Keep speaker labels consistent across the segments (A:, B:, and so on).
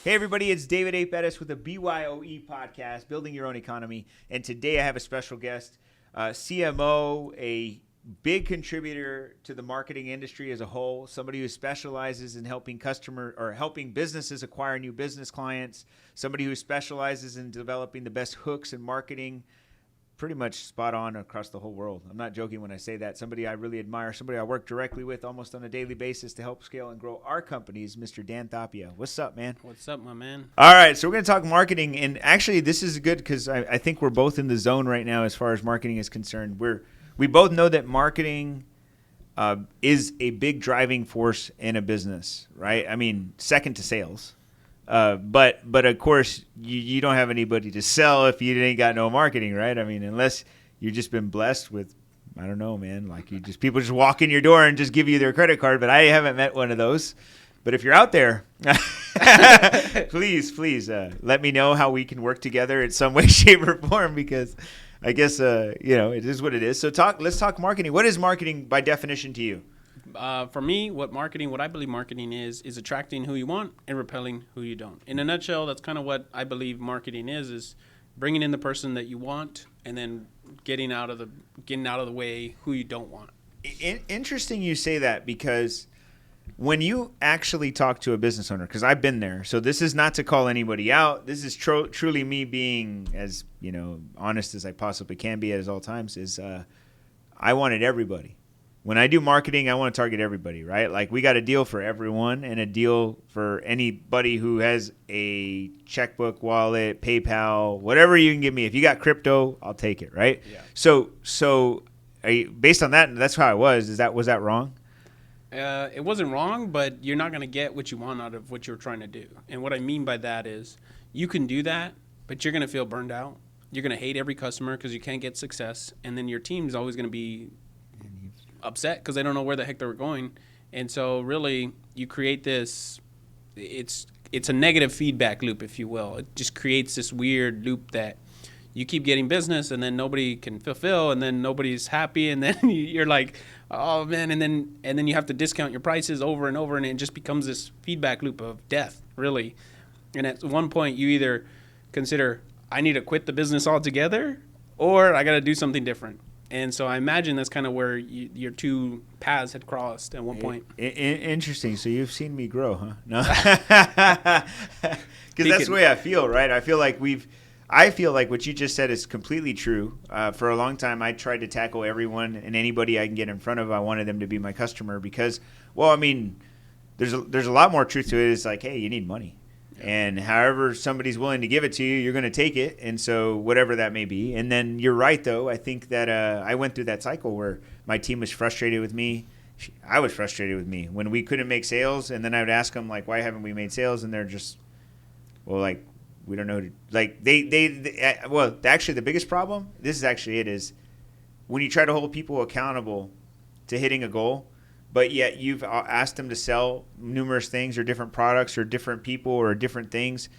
A: Hey everybody, it's David A. Perez with the BYOE podcast, Building Your Own Economy. And today I have a special guest, CMO, a big contributor to the marketing industry as a whole, somebody who specializes in helping helping businesses acquire new business clients, somebody who specializes in developing the best hooks in marketing, pretty much spot on across the whole world. I'm not joking when I say that. Somebody I really admire, somebody I work directly with almost on a daily basis to help scale and grow our companies, Mr. Dan Tapia. What's up, man?
B: What's up, my man?
A: All right, so we're going to talk marketing. And actually, this is good because I think we're both in the zone right now as far as marketing is concerned. We both know that marketing is a big driving force in a business, right? I mean, second to sales. But of course, you don't have anybody to sell if you ain't got no marketing, right? I mean, unless you've just been blessed with, I don't know, man, like people just walk in your door and just give you their credit card. But I haven't met one of those. But if you're out there, please let me know how we can work together in some way, shape, or form, because I guess it is what it is. So let's talk marketing. What is marketing by definition to you?
B: For me, what I believe marketing is attracting who you want and repelling who you don't. In a nutshell, that's kind of what I believe marketing is bringing in the person that you want and then getting out of the way who you don't want.
A: Interesting you say that, because when you actually talk to a business owner, because I've been there, so this is not to call anybody out. This is truly me being as honest as I possibly can be at all times. I wanted everybody. When I do marketing, I want to target everybody, right? Like, we got a deal for everyone and a deal for anybody who has a checkbook, wallet, PayPal, whatever you can give me. If you got crypto, I'll take it, right?
B: Yeah.
A: So based on that, that's how I was. Was that wrong?
B: It wasn't wrong, but you're not going to get what you want out of what you're trying to do. And what I mean by that is you can do that, but you're going to feel burned out. You're going to hate every customer because you can't get success. And then your team's always going to be upset because they don't know where the heck they're going. And so really you create this, it's a negative feedback loop, if you will. It just creates this weird loop that you keep getting business and then nobody can fulfill and then nobody's happy, and then you're like, oh man, and then you have to discount your prices over and over, and it just becomes this feedback loop of death, really. And at one point you either consider, I need to quit the business altogether, or I got to do something different. And so I imagine that's kind of where your two paths had crossed at one point.
A: Interesting. So you've seen me grow, huh? No, because that's the way I feel, right? I feel like what you just said is completely true. For a long time, I tried to tackle everyone and anybody I can get in front of. I wanted them to be my customer because, well, I mean, there's a lot more truth to it. It's like, hey, you need money. And however somebody's willing to give it to you, you're going to take it. And so whatever that may be. And then you're right, though. I think that I went through that cycle where my team was frustrated with me. I was frustrated with me when we couldn't make sales. And then I would ask them, like, why haven't we made sales? And they're just, well, like, we don't know. Like, actually, the biggest problem, this is actually it, is when you try to hold people accountable to hitting a goal, but yet you've asked them to sell numerous things or different products or different people or different things.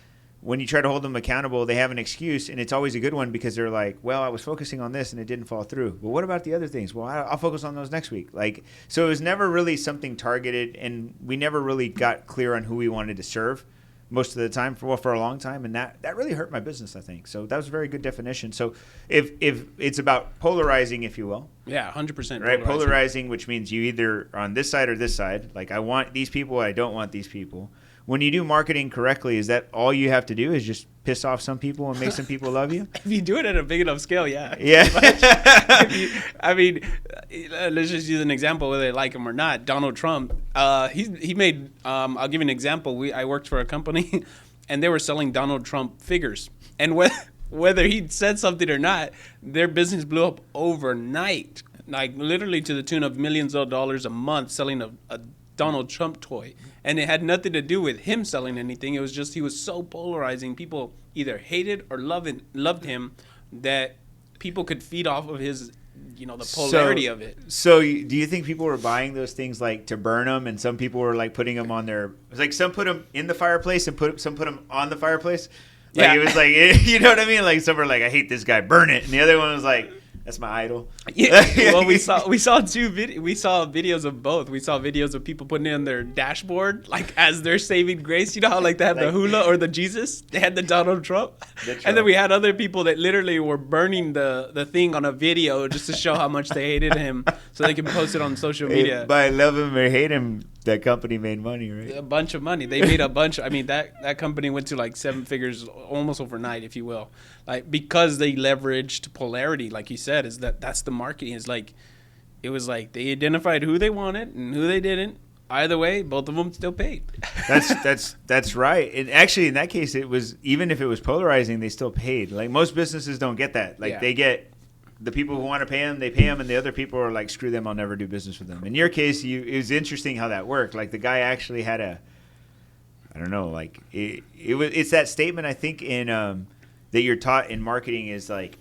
A: When you try to hold them accountable, they have an excuse, and it's always a good one because they're like, well, I was focusing on this and it didn't fall through. Well, what about the other things? Well, I'll focus on those next week. Like, so it was never really something targeted, and we never really got clear on who we wanted to serve most of the time for a long time, and that really hurt my business, I think. So that was a very good definition. So if it's about polarizing, if you will.
B: Yeah, 100%.
A: Right, polarizing, which means you either are on this side or this side. Like, I want these people, I don't want these people. When you do marketing correctly, is that all you have to do is just piss off some people and make some people love you?
B: If you do it at a big enough scale, yeah.
A: Yeah.
B: I mean, let's just use an example, whether they like him or not. Donald Trump, he made, I'll give you an example. I worked for a company, and they were selling Donald Trump figures. And whether he said something or not, their business blew up overnight, like literally to the tune of millions of dollars a month selling a Donald Trump toy. And it had nothing to do with him selling anything. It was just he was so polarizing. People either hated or loved him, that people could feed off of his, the polarity of it.
A: So do you think people were buying those things like to burn them, and some people were like putting them on their, like some put them in the fireplace and some put them on the fireplace? Like, yeah. It was like, you know what I mean? Like, some were like, I hate this guy, burn it. And the other one was like, That's my idol.
B: Yeah, well, we saw videos of both. We saw videos of people putting it on their dashboard, like as their saving grace. You know how like they have the hula or the Jesus? They had the Donald Trump. And then we had other people that literally were burning the thing on a video just to show how much they hated him, so they can post it on social media.
A: But I love him or hate him, that company made money, right?
B: A bunch of money. They made a bunch. I mean, that company went to like 7 figures almost overnight, if you will, like because they leveraged polarity, like you said. Is that's the marketing? Is like, it was like they identified who they wanted and who they didn't. Either way, both of them still paid.
A: That's right. And actually, in that case, it was, even if it was polarizing, they still paid. Like most businesses don't get that. Like they get the people who want to pay them, they pay them, and the other people are like, screw them, I'll never do business with them. In your case, it was interesting how that worked. Like the guy actually had I don't know, like it's that statement I think in that you're taught in marketing is like,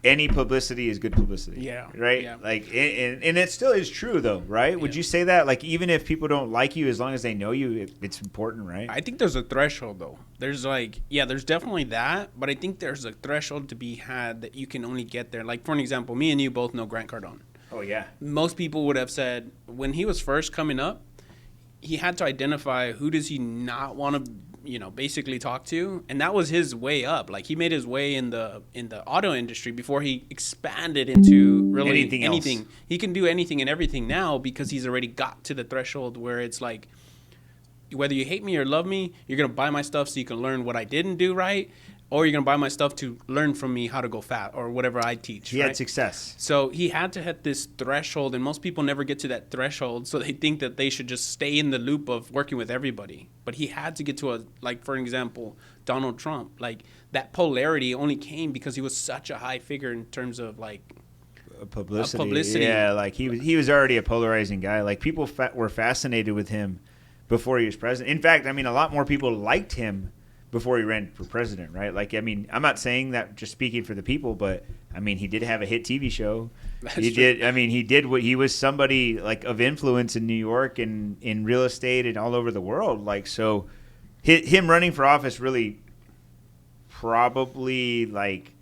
A: any publicity is good publicity.
B: Yeah.
A: Right?
B: Yeah.
A: Like, and it still is true, though, right? Would you say that? Like, even if people don't like you, as long as they know you, it's important, right?
B: I think there's a threshold, though. There's like, there's definitely that, but I think there's a threshold to be had that you can only get there. Like, for an example, me and you both know Grant Cardone.
A: Oh, yeah.
B: Most people would have said, when he was first coming up, he had to identify who does he not want to, basically talk to, and that was his way up. Like he made his way in the auto industry before he expanded into really anything. He can do anything and everything now because he's already got to the threshold where it's like, whether you hate me or love me, you're gonna buy my stuff so you can learn what I didn't do right, or you're gonna buy my stuff to learn from me how to go fat or whatever I teach.
A: He had success.
B: So he had to hit this threshold, and most people never get to that threshold, so they think that they should just stay in the loop of working with everybody. But he had to get to like, for example, Donald Trump. Like, that polarity only came because he was such a high figure in terms of, like, publicity.
A: Yeah, like he was already a polarizing guy. Like, people were fascinated with him before he was president. In fact, I mean, a lot more people liked him before he ran for president, right? Like, I mean, I'm not saying that just speaking for the people, but I mean, he did have a hit TV show. He was somebody like of influence in New York and in real estate and all over the world. Like, so him running for office really probably like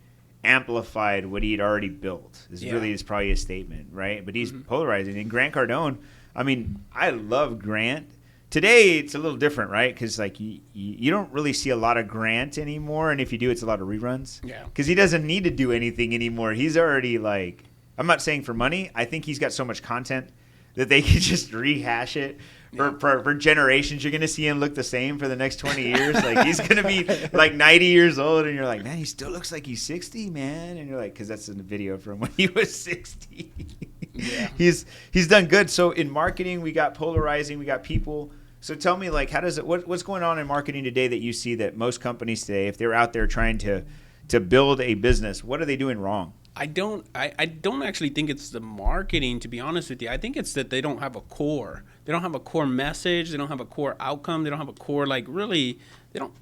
A: amplified what he had already built. Is probably a statement, right? But he's polarizing. And Grant Cardone, I mean, I love Grant. Today, it's a little different, right? Because like you don't really see a lot of Grant anymore, and if you do, it's a lot of reruns.
B: Yeah.
A: Because he doesn't need to do anything anymore. He's already like, I'm not saying for money. I think he's got so much content that they can just rehash it for generations. You're gonna see him look the same for the next 20 years. Like he's gonna be like 90 years old, and you're like, man, he still looks like he's 60, man. And you're like, because that's in the video from when he was 60. Yeah. He's done good. So in marketing, we got polarizing, we got people. So tell me, like, what's going on in marketing today that you see that most companies today, if they're out there trying to build a business, what are they doing wrong?
B: I don't actually think it's the marketing, to be honest with you. I think it's that they don't have a core. They don't have a core message. They don't have a core outcome. They don't have a core, like, really, they don't,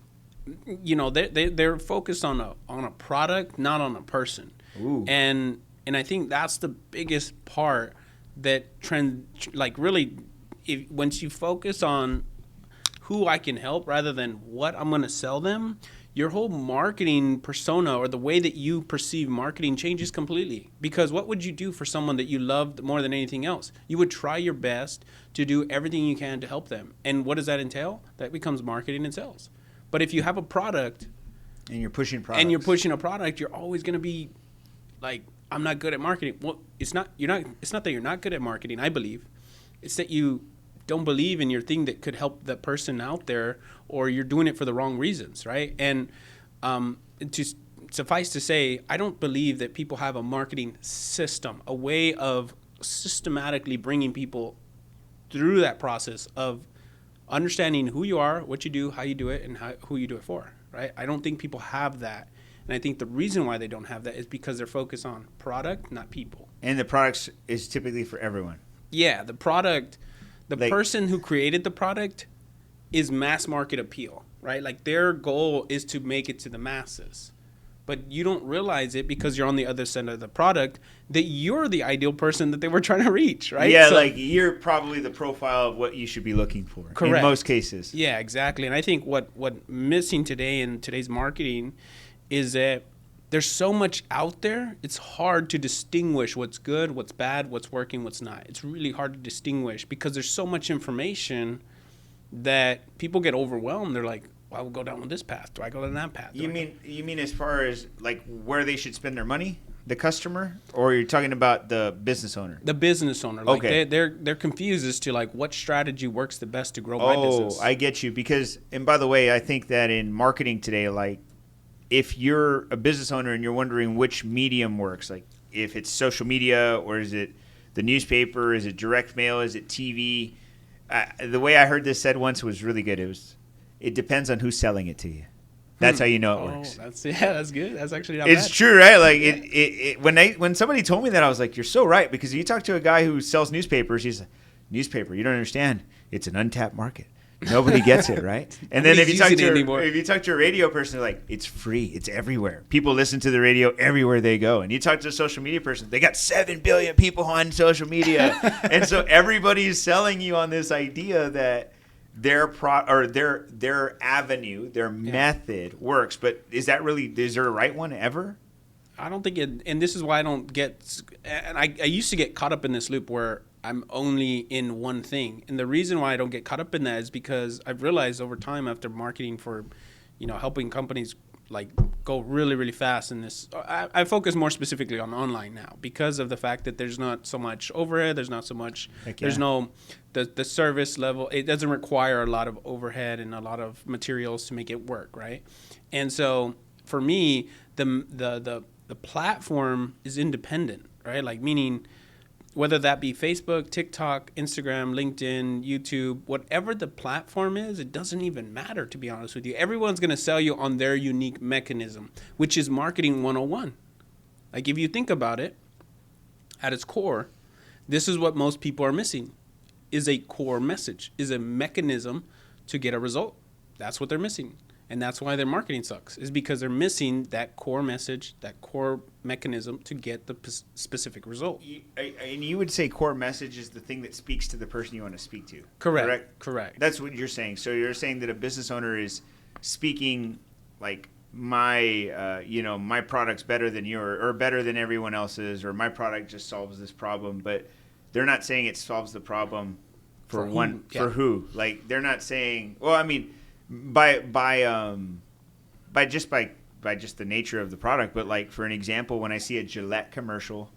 B: they're focused on a product, not on a person.
A: Ooh.
B: And I think that's the biggest part that once you focus on who I can help rather than what I'm going to sell them, your whole marketing persona or the way that you perceive marketing changes completely. Because what would you do for someone that you loved more than anything else? You would try your best to do everything you can to help them. And what does that entail? That becomes marketing and sales. But if you have a product
A: and you're pushing
B: a product, you're always going to be like, I'm not good at marketing. Well, it's not that you're not good at marketing, I believe. It's that you don't believe in your thing that could help that person out there, or you're doing it for the wrong reasons, right? And to suffice to say, I don't believe that people have a marketing system, a way of systematically bringing people through that process of understanding who you are, what you do, how you do it, and who you do it for, right? I don't think people have that. And I think the reason why they don't have that is because they're focused on product, not people.
A: And the products is typically for everyone.
B: Yeah, the product... The person who created the product is mass market appeal, right? Like their goal is to make it to the masses. But you don't realize it because you're on the other side of the product that you're the ideal person that they were trying to reach, right?
A: Yeah, so, like you're probably the profile of what you should be looking for.
B: Correct.
A: In most cases.
B: Yeah, exactly. And I think what missing today in today's marketing is that there's so much out there. It's hard to distinguish what's good, what's bad, what's working, what's not. It's really hard to distinguish because there's so much information that people get overwhelmed. They're like, well, I will go down this path. Do I go down that path?
A: You mean as far as like where they should spend their money? The customer, or you're talking about the business owner?
B: The business owner. Like
A: okay.
B: They're confused as to like what strategy works the best to grow my business.
A: Oh, I get you. Because, and by the way, I think that in marketing today, like if you're a business owner and you're wondering which medium works, like if it's social media or is it the newspaper, is it direct mail, is it TV? The way I heard this said once was really good. It depends on who's selling it to you. That's how you know it works.
B: That's good. That's actually not
A: It's
B: bad.
A: true, right? Like when somebody told me that, I was like, "You're so right." Because you talk to a guy who sells newspapers, he's like, "Newspaper, you don't understand. It's an untapped market. Nobody gets it, right?" And then if you talk to a radio person, they're like, "It's free. It's everywhere. People listen to the radio everywhere they go." And you talk to a social media person, they got 7 billion people on social media, and so everybody's selling you on this idea that their avenue, their method works. But is there a right one ever?
B: I don't think it, and this is why I don't get, and I used to get caught up in this loop where I'm only in one thing. And the reason why I don't get caught up in that is because I've realized over time after marketing for, helping companies like go really, really fast in this, I focus more specifically on online now because of the fact that there's not so much overhead, there's not so much, there's no, the service level, it doesn't require a lot of overhead and a lot of materials to make it work, right? And so for me, the platform is independent, right? Like meaning whether that be Facebook, TikTok, Instagram, LinkedIn, YouTube, whatever the platform is, it doesn't even matter, to be honest with you. Everyone's going to sell you on their unique mechanism, which is marketing 101. Like if you think about it, at its core, this is what most people are missing, is a core message, is a mechanism to get a result. That's what they're missing. And that's why their marketing sucks, is because they're missing that core message, that core mechanism to get the specific result.
A: And you would say core message is the thing that speaks to the person you want to speak to.
B: Correct.
A: That's what you're saying. So you're saying that a business owner is speaking like my product's better than yours or better than everyone else's, or my product just solves this problem. But they're not saying it solves the problem for who. Like they're not saying, well, I mean, by just the nature of the product, but like for an example, when I see a Gillette commercial,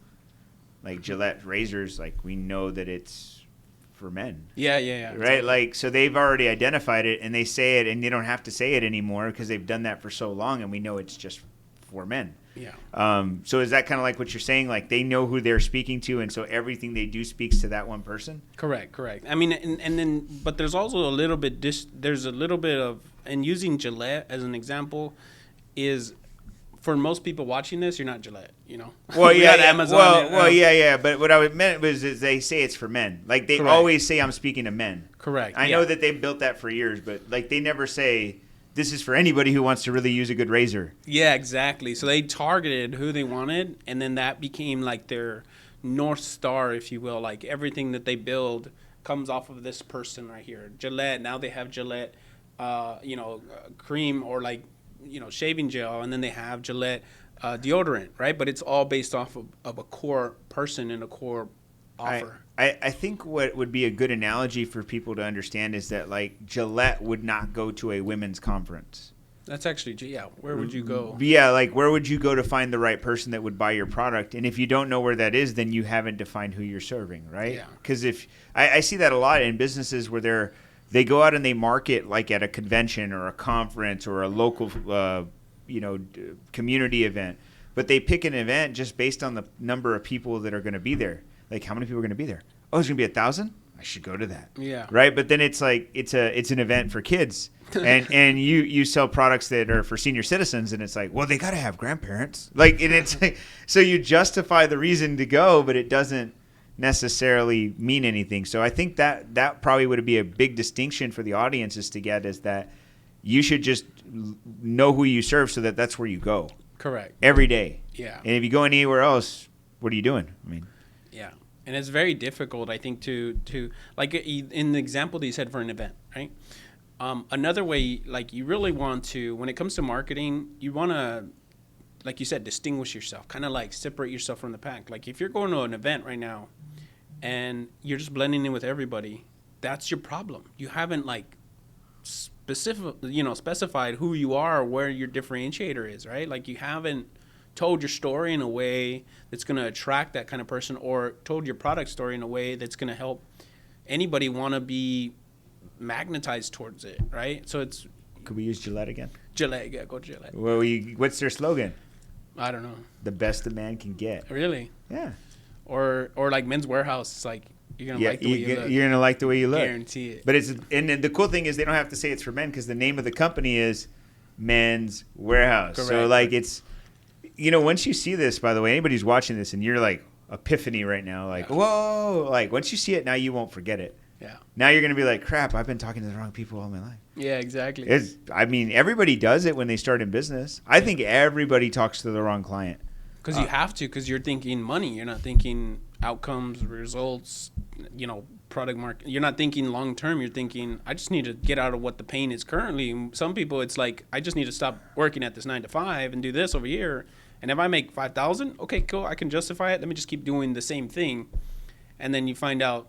A: like Gillette razors, like we know that it's for men.
B: Yeah.
A: Right?
B: Totally.
A: Like so they've already identified it and they say it and they don't have to say it anymore because they've done that for so long and we know it's just for men.
B: Yeah.
A: So is that kind of like what you're saying? Like they know who they're speaking to, and so everything they do speaks to that one person?
B: Correct. I mean, and then, but there's also a little bit, there's a little bit of, and using Gillette as an example is, for most people watching this, you're not Gillette,
A: Well, yeah,
B: Amazon.
A: Yeah. But what I meant was is they say it's for men. Like they always say I'm speaking to men.
B: Correct.
A: I know that they've built that for years, but like they never say this is for anybody who wants to really use a good razor.
B: Yeah, exactly. So they targeted who they wanted, and then that became like their North Star, if you will. Like everything that they build comes off of this person right here. Gillette, now they have Gillette, cream or like, shaving gel, and then they have Gillette deodorant, right? But it's all based off of a core person and a core offer.
A: I think what would be a good analogy for people to understand is that like Gillette would not go to a women's conference.
B: That's actually, where would you go?
A: Yeah, like where would you go to find the right person that would buy your product? And if you don't know where that is, then you haven't defined who you're serving, right? Yeah. Because if I see that a lot in businesses where they go out and they market like at a convention or a conference or a local community event, but they pick an event just based on the number of people that are going to be there. Like, how many people are going to be there? Oh, it's going to be 1,000? I should go to that.
B: Yeah.
A: Right? But then it's like it's an event for kids. and you sell products that are for senior citizens, and it's like, well, they got to have grandparents. Like, and it's like, so you justify the reason to go, but it doesn't necessarily mean anything. So I think that probably would be a big distinction for the audiences to get, is that you should just know who you serve so that that's where you go.
B: Correct.
A: Every day.
B: Yeah.
A: And if you go anywhere else, what are you doing? I mean.
B: Yeah. And it's very difficult, I think, to like in the example that you said for an event, right? Another way, like you really want to, when it comes to marketing, you want to like you said, distinguish yourself, kind of like separate yourself from the pack. Like if you're going to an event right now and you're just blending in with everybody, that's your problem. You haven't like specified who you are or where your differentiator is, right? Like you haven't told your story in a way that's going to attract that kind of person, or told your product story in a way that's going to help anybody want to be magnetized towards it, right? So it's...
A: Could we use Gillette again?
B: Gillette, yeah, go Gillette.
A: Well, what's their slogan?
B: I don't know.
A: The best a man can get.
B: Really?
A: Yeah.
B: Or like Men's Warehouse, it's like, you're going to like the way you look.
A: You're going to like the way you look.
B: Guarantee it.
A: But and the cool thing is they don't have to say it's for men, because the name of the company is Men's Warehouse.
B: Correct.
A: So like it's, once you see this, by the way, anybody's watching this and you're like epiphany right now, like, whoa, like once you see it, now you won't forget it.
B: Yeah.
A: Now you're going to be like, crap, I've been talking to the wrong people all my life.
B: Yeah, exactly.
A: Everybody does it when they start in business. I think everybody talks to the wrong client.
B: Because you have to, because you're thinking money. You're not thinking outcomes, results, product market. You're not thinking long term. You're thinking, I just need to get out of what the pain is currently. Some people, it's like, I just need to stop working at this 9 to 5 and do this over here. And if I make $5,000, okay, cool, I can justify it. Let me just keep doing the same thing. And then you find out,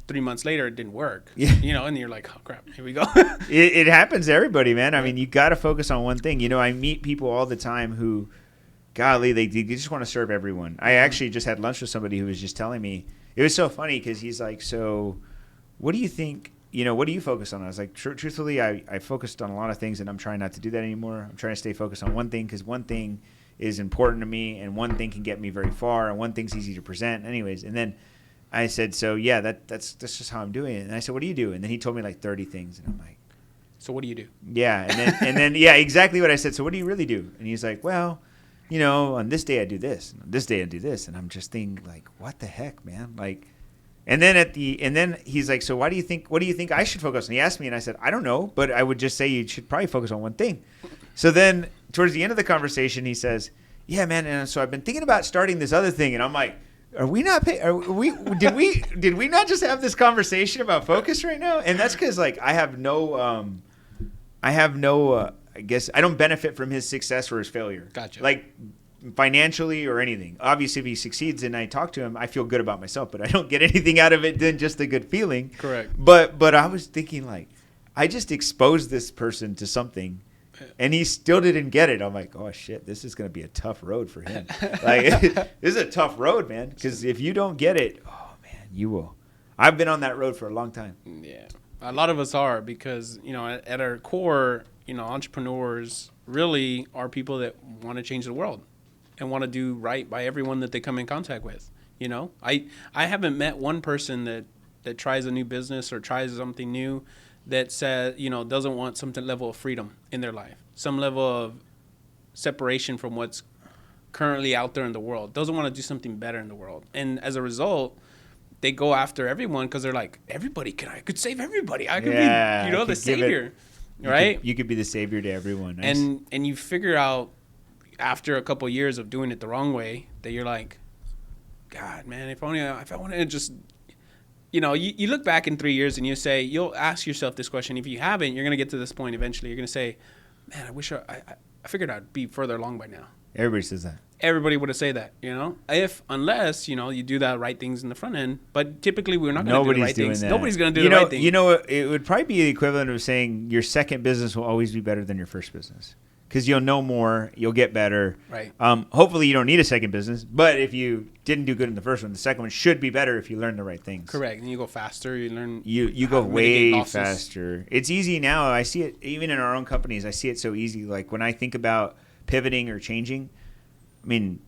B: 3 months later it didn't work.
A: Yeah.
B: And you're like, oh crap, here we go.
A: It happens to everybody, man. I mean, you got to focus on one thing. I meet people all the time who, golly, they just want to serve everyone. I actually just had lunch with somebody who was just telling me, it was so funny because he's like, so what do you think, what do you focus on? I was like, truthfully, I focused on a lot of things, and I'm trying not to do that anymore. I'm trying to stay focused on one thing, because one thing is important to me, and one thing can get me very far, and one thing's easy to present. Anyways, and then I said, so yeah, that's just how I'm doing it. And I said, what do you do? And then he told me like 30 things, and I'm like,
B: so what do you do?
A: Yeah, and then yeah, exactly what I said. So what do you really do? And he's like, well, on this day I do this, and on this day I do this, and I'm just thinking like, what the heck, man? Like, and then he's like, so what do you think I should focus on? He asked me, and I said, I don't know, but I would just say you should probably focus on one thing. So then towards the end of the conversation, he says, yeah, man, and so I've been thinking about starting this other thing, and I'm like, did we not just have this conversation about focus right now? And that's because like I have no I guess I don't benefit from his success or his failure.
B: Gotcha.
A: Like financially or anything. Obviously, if he succeeds and I talk to him, I feel good about myself, but I don't get anything out of it than just a good feeling.
B: Correct.
A: But I was thinking like, I just exposed this person to something, and he still didn't get it. I'm like, oh shit, this is going to be a tough road for him. Like, this is a tough road, man. Because if you don't get it, oh man, you will. I've been on that road for a long time.
B: Yeah, a lot of us are, because at our core, entrepreneurs really are people that want to change the world and want to do right by everyone that they come in contact with. I haven't met one person that tries a new business or tries something new that says, doesn't want some level of freedom in their life, some level of separation from what's currently out there in the world, doesn't want to do something better in the world. And as a result, they go after everyone because they're like, I could save everybody. I could be, the savior, right?
A: You could be the savior to everyone. Nice.
B: And you figure out after a couple of years of doing it the wrong way that you're like, God, man, if I wanted to just... you look back in 3 years and you'll ask yourself this question. If you haven't, you're going to get to this point eventually. You're going to say, man, I wish I figured I'd be further along by now.
A: Everybody says that.
B: Everybody would have said that, unless, you do the right things in the front end. But typically we're not going to do the right things.
A: That.
B: Nobody's going to do the right thing.
A: It would probably be the equivalent of saying your second business will always be better than your first business. Because you'll know more, you'll get better.
B: Right.
A: Hopefully you don't need a second business, but if you didn't do good in the first one, the second one should be better if you learn the right things.
B: Correct. And you go faster. You learn.
A: You go way faster. It's easy now. I see it even in our own companies. I see it so easy. Like when I think about pivoting or changing, I mean,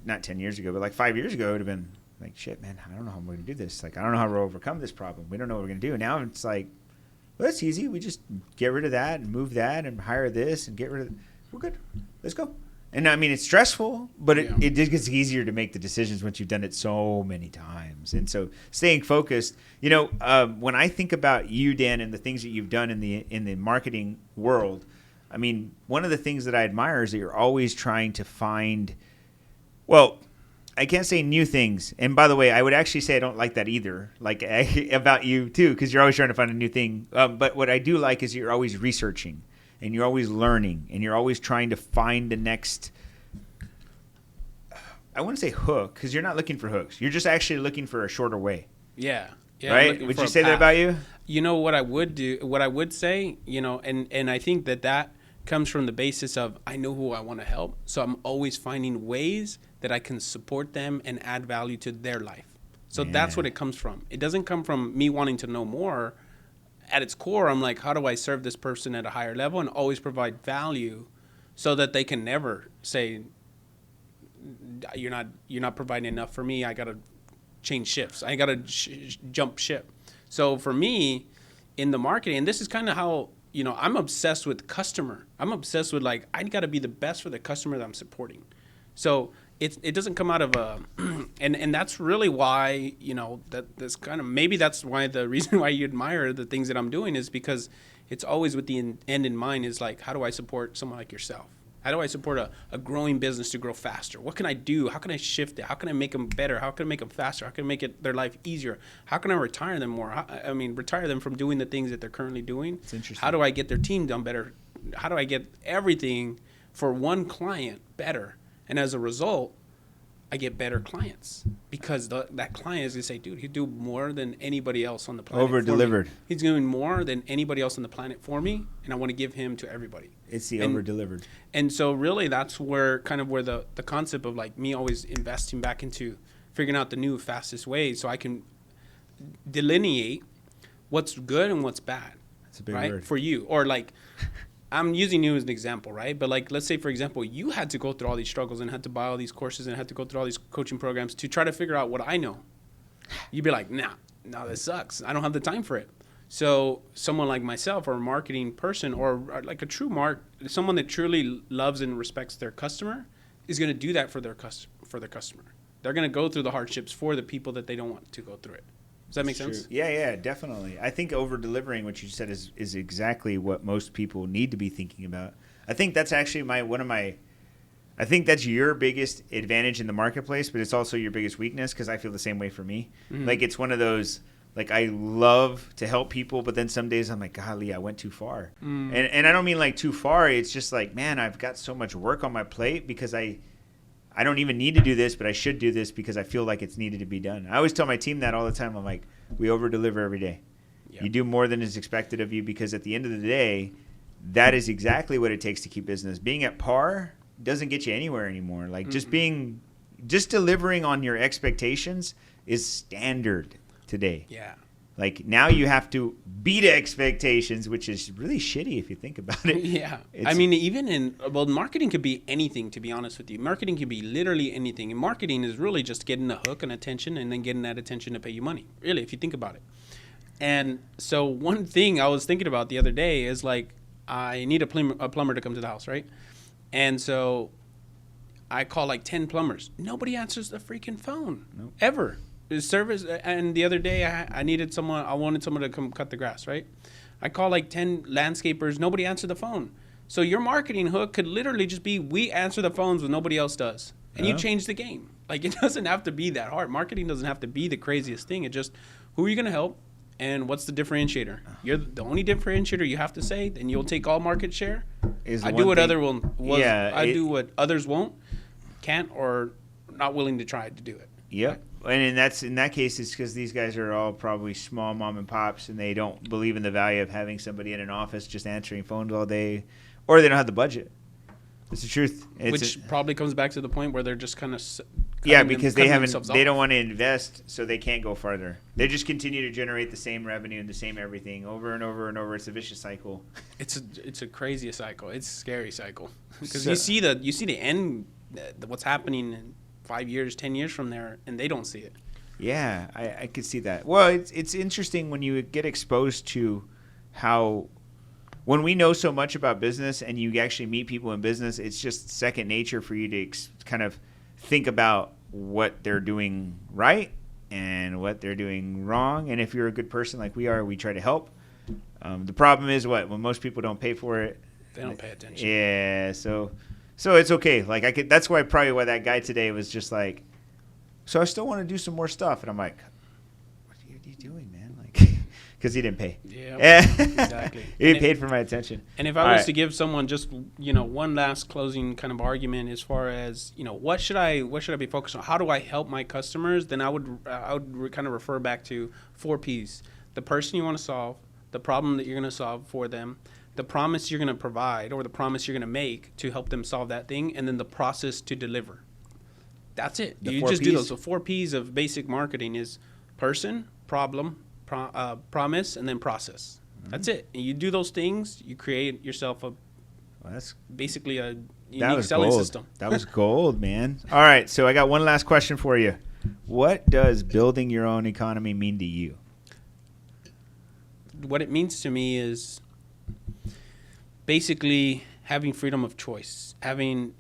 A: not 10 years ago, but like 5 years ago, it would have been like, shit, man, I don't know how I'm going to do this. Like, I don't know how to overcome this problem. We don't know what we're going to do. Now it's like, well, that's easy. We just get rid of that and move that and hire this and get rid of. We're good. Let's go. And I mean, it's stressful, but it gets easier to make the decisions once you've done it so many times. And so staying focused, when I think about you, Dan, and the things that you've done in the marketing world, I mean, one of the things that I admire is that you're always trying to find, well, I can't say new things. And by the way, I would actually say I don't like that either, like about you too, because you're always trying to find a new thing. But what I do like is you're always researching. And you're always learning, and you're always trying to find the next I wouldn't say hook, because you're not looking for hooks. You're just actually looking for a shorter way.
B: Yeah.
A: Right? Would you say that about you?
B: You know what I would say, and I think that comes from the basis of I know who I want to help. So I'm always finding ways that I can support them and add value to their life. So that's what it comes from. It doesn't come from me wanting to know more. At its core, I'm like, how do I serve this person at a higher level and always provide value so that they can never say, you're not providing enough for me. I got to change shifts. I got to jump ship. So for me in the marketing, and this is kind of how, I'm obsessed with customer. I'm obsessed with I got to be the best for the customer that I'm supporting. So it doesn't come out of and that's really why, that's kind of, maybe that's why the reason why you admire the things that I'm doing is because it's always with the end in mind is how do I support someone like yourself? How do I support a growing business to grow faster? What can I do? How can I shift it? How can I make them better? How can I make them faster? How can I make their life easier? How can I retire them more? Retire them from doing the things that they're currently doing.
A: It's interesting.
B: How do I get their team done better? How do I get everything for one client better? And as a result, I get better clients because that client is going to say, dude, he'd do more than anybody else on the planet.
A: Over-delivered.
B: He's doing more than anybody else on the planet for me, and I want to give him to everybody.
A: It's the over-delivered.
B: And so really that's where the concept of me always investing back into figuring out the new, fastest ways so I can delineate what's good and what's bad.
A: That's a big
B: right?
A: word.
B: For you. Or I'm using you as an example, right? But let's say, for example, you had to go through all these struggles and had to buy all these courses and had to go through all these coaching programs to try to figure out what I know. You'd be like, nah, this sucks. I don't have the time for it. So someone like myself or a marketing person or a true someone that truly loves and respects their customer is going to do that for their customer. They're going to go through the hardships for the people that they don't want to go through it. Does that make sense?
A: Yeah, definitely. I think over-delivering, what you said, is exactly what most people need to be thinking about. I think that's actually I think that's your biggest advantage in the marketplace, but it's also your biggest weakness because I feel the same way for me. Mm-hmm. It's one of those, I love to help people, but then some days I'm like, golly, I went too far. Mm. And I don't mean too far. It's just man, I've got so much work on my plate because I don't even need to do this, but I should do this because I feel like it's needed to be done. I always tell my team that all the time. I'm like, we over-deliver every day. Yep. You do more than is expected of you because at the end of the day, that is exactly what it takes to keep business. Being at par doesn't get you anywhere anymore. Just delivering on your expectations is standard today.
B: Yeah.
A: Now you have to beat expectations, which is really shitty if you think about it.
B: Yeah. Even marketing could be anything, to be honest with you. Marketing could be literally anything. And marketing is really just getting a hook and attention and then getting that attention to pay you money, really, if you think about it. And so one thing I was thinking about the other day is I need a plumber to come to the house, right? And so I call 10 plumbers. Nobody answers the freaking phone. Nope. Ever. Service, and the other day I wanted someone to come cut the grass, right? I call 10 landscapers, nobody answered the phone. So your marketing hook could literally just be, we answer the phones when nobody else does. And you change the game. It doesn't have to be that hard. Marketing doesn't have to be the craziest thing. It just, who are you going to help? And what's the differentiator? You're the only differentiator you have to say, then you'll take all market share. I do what others won't, can't, or not willing to try to do it.
A: Yep. And in that case, it's because these guys are all probably small mom and pops, and they don't believe in the value of having somebody in an office just answering phones all day, or they don't have the budget. It's the truth.
B: Which probably comes back to the point where they're just kind of
A: because they don't want to invest, so they can't go farther. They just continue to generate the same revenue and the same everything over and over and over. It's a vicious cycle.
B: It's a crazy cycle. It's a scary cycle because you see the end, what's happening in 5 years, 10 years from there, and they don't see it.
A: Yeah, I could see that. Well, it's interesting when you get exposed to how, when we know so much about business and you actually meet people in business, it's just second nature for you to kind of think about what they're doing right and what they're doing wrong. And if you're a good person like we are, we try to help. The problem is when most people don't pay for it.
B: They don't pay attention.
A: Yeah, so it's okay. That's why that guy today was just so I still want to do some more stuff. And I'm like, what are you doing, man? because he didn't pay.
B: Yeah, exactly.
A: He paid for my attention.
B: And if I was to give someone just, one last closing kind of argument as far as, what should I be focused on? How do I help my customers? Then I would kind of refer back to 4 Ps. The person you want to solve, the problem that you're going to solve for them, the promise you're going to provide or the promise you're going to make to help them solve that thing, and then the process to deliver. That's it. You just do those. So 4 Ps of basic marketing is person, problem, promise, and then process. That's it. And you do those things, you create yourself basically a unique selling system.
A: That was gold, man. All right, so I got one last question for you. What does building your own economy mean to you?
B: What it means to me is basically having freedom of choice, having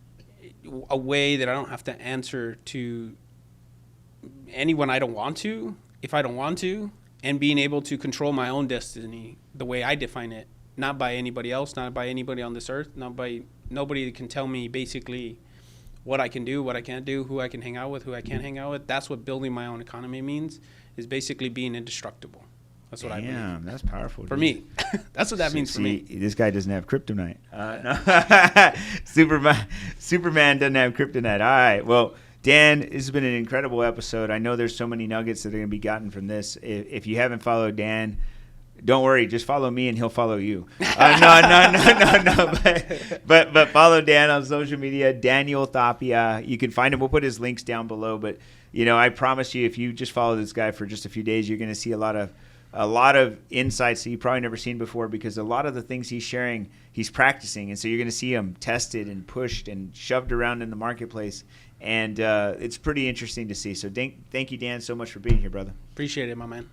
B: a way that I don't have to answer to anyone I don't want to, if I don't want to, and being able to control my own destiny the way I define it, not by anybody else, not by anybody on this earth, not by nobody that can tell me basically what I can do, what I can't do, who I can hang out with, who I can't hang out with. That's what building my own economy means, is basically being indestructible. That's what I believe.
A: Damn, that's powerful.
B: For me. That's what that means for me.
A: This guy doesn't have kryptonite. No. Superman doesn't have kryptonite. All right. Well, Dan, this has been an incredible episode. I know there's so many nuggets that are going to be gotten from this. If you haven't followed Dan, don't worry. Just follow me and he'll follow you. No. But follow Dan on social media, Daniel Tapia. You can find him. We'll put his links down below. But, I promise you, if you just follow this guy for just a few days, you're going to see a lot of insights that you've probably never seen before, because a lot of the things he's sharing, he's practicing. And so you're going to see him tested and pushed and shoved around in the marketplace. And it's pretty interesting to see. So thank you, Dan, so much for being here, brother.
B: Appreciate it, my man.